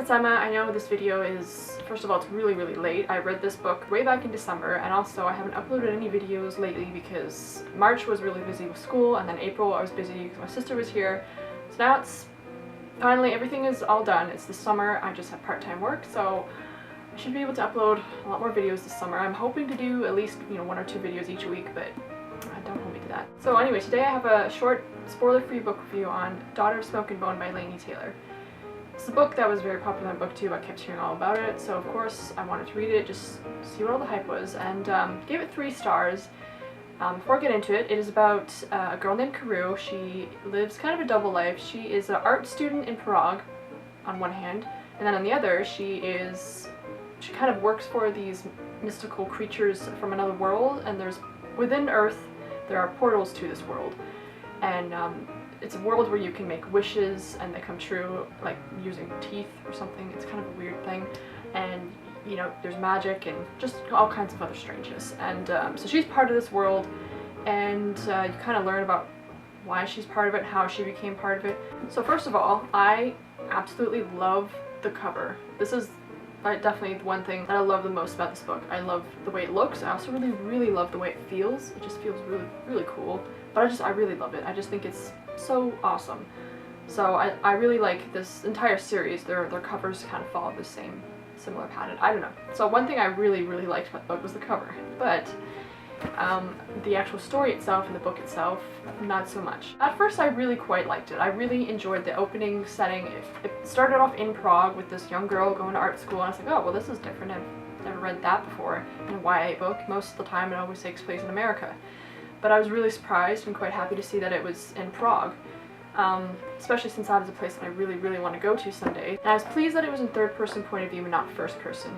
it's Emma. I know this video is, first of all, it's really late. I read this book way back in December, and also I haven't uploaded any videos lately because March was really busy with school, and then April I was busy because my sister was here. So now it's finally, everything is all done. It's the summer. I just have part-time work, so I should be able to upload a lot more videos this summer. I'm hoping to do at least, you know, 1 or 2 videos each week, but don't hold me to that. So anyway, today I have a short spoiler-free book review on Daughter of Smoke and Bone by Laini Taylor. It's a book that was very popular on BookTube. I kept hearing all about it, so of course I wanted to read it, just see what all the hype was, and gave it 3 stars. Before I get into it, it is about a girl named Karu. She lives kind of a double life. She is an art student in Prague, on one hand, and then on the other, she kind of works for these mystical creatures from another world, and within Earth, there are portals to this world, and it's a world where you can make wishes and they come true, like using teeth or something. It's kind of a weird thing, and you know, there's magic and just all kinds of other strangeness. And so she's part of this world, and you kind of learn about why she's part of it, how she became part of it. So first of all, I absolutely love the cover. This is definitely the one thing that I love the most about this book. I love the way it looks. I also really love the way it feels. It just feels really cool. But I really love it. I just think it's so awesome. So I really like this entire series. Their covers kind of follow the same similar pattern. I don't know. So one thing I really liked about the book was the cover. But the actual story itself and the book itself, not so much. At first I really quite liked it. I really enjoyed the opening setting. It started off in Prague with this young girl going to art school, and I was like, oh well, this is different. I've never read that before in a YA book. Most of the time it always takes place in America. But I was really surprised and quite happy to see that it was in Prague. Especially since that is a place that I really want to go to someday. And I was pleased that it was in third-person point of view and not first-person.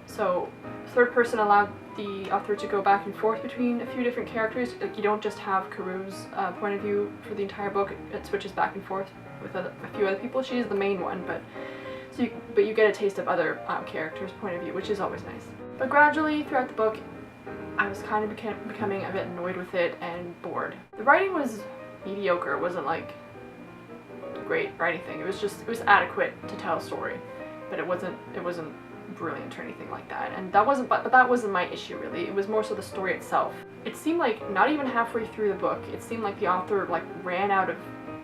So third-person allowed the author to go back and forth between a few different characters. Like, you don't just have Karu's point of view for the entire book. It switches back and forth with a few other people. She is the main one, but you get a taste of other characters' point of view, which is always nice. But gradually throughout the book, I was kind of becoming a bit annoyed with it and bored. The writing was mediocre. It wasn't like great or anything. It was adequate to tell a story, but it wasn't brilliant or anything like that. And that wasn't my issue really. It was more so the story itself. It seemed like not even halfway through the book, it seemed like the author like ran out of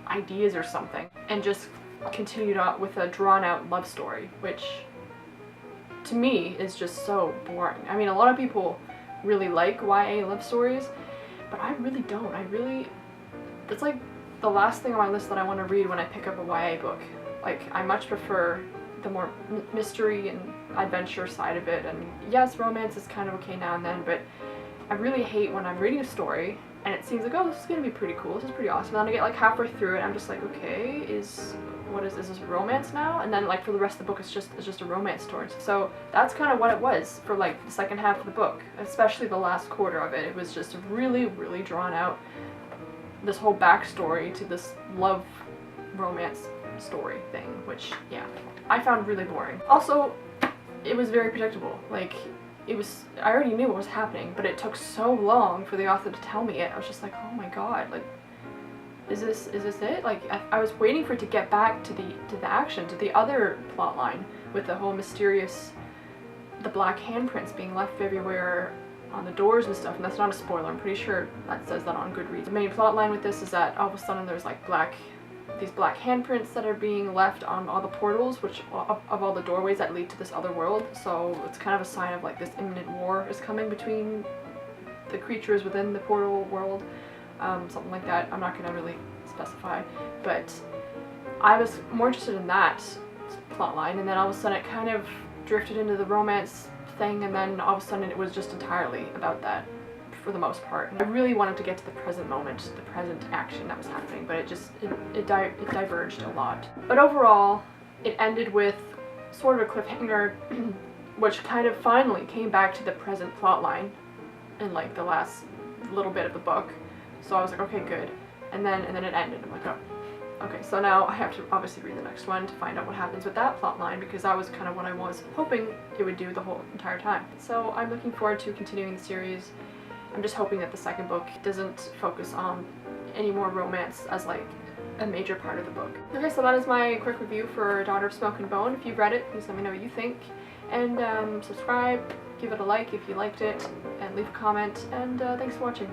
ideas or something and just continued on with a drawn out love story, which to me is just so boring. I mean, a lot of people really like YA love stories, but I really don't. It's like the last thing on my list that I want to read when I pick up a YA book. Like, I much prefer the more mystery and adventure side of it, and yes, romance is kind of okay now and then, but I really hate when I'm reading a story and it seems like, oh, this is gonna be pretty cool, this is pretty awesome, and then I get like halfway through it, I'm just like, okay, is this romance now? And then like for the rest of the book it's just a romance story. So that's kind of what it was for like the second half of the book, especially the last quarter of it. It was just really drawn out, this whole backstory to this love romance story thing, which yeah, I found really boring. Also, it was very predictable. Like, I already knew what was happening, but it took so long for the author to tell me it. I was just like, oh my god, like, is this it? Like, I was waiting for it to get back to the action, to the other plot line with the whole mysterious, the black handprints being left everywhere on the doors and stuff, and that's not a spoiler. I'm pretty sure that says that on Goodreads. The main plot line with this is that all of a sudden there's like these black handprints that are being left on all the portals, which of all the doorways that lead to this other world. So it's kind of a sign of like this imminent war is coming between the creatures within the portal world, something like that. I'm not gonna really specify, but I was more interested in that plot line, and then all of a sudden it kind of drifted into the romance thing, and then all of a sudden it was just entirely about that for the most part. I really wanted to get to the present moment, the present action that was happening, but it diverged a lot. But overall, it ended with sort of a cliffhanger, which kind of finally came back to the present plot line in like the last little bit of the book. So I was like, okay, good. And then it ended. I'm like, oh, okay. So now I have to obviously read the next one to find out what happens with that plot line, because that was kind of what I was hoping it would do the whole entire time. So I'm looking forward to continuing the series. I'm just hoping that the second book doesn't focus on any more romance as like a major part of the book. Okay, so that is my quick review for Daughter of Smoke and Bone. If you've read it, please let me know what you think. And subscribe, give it a like if you liked it, and leave a comment, and thanks for watching.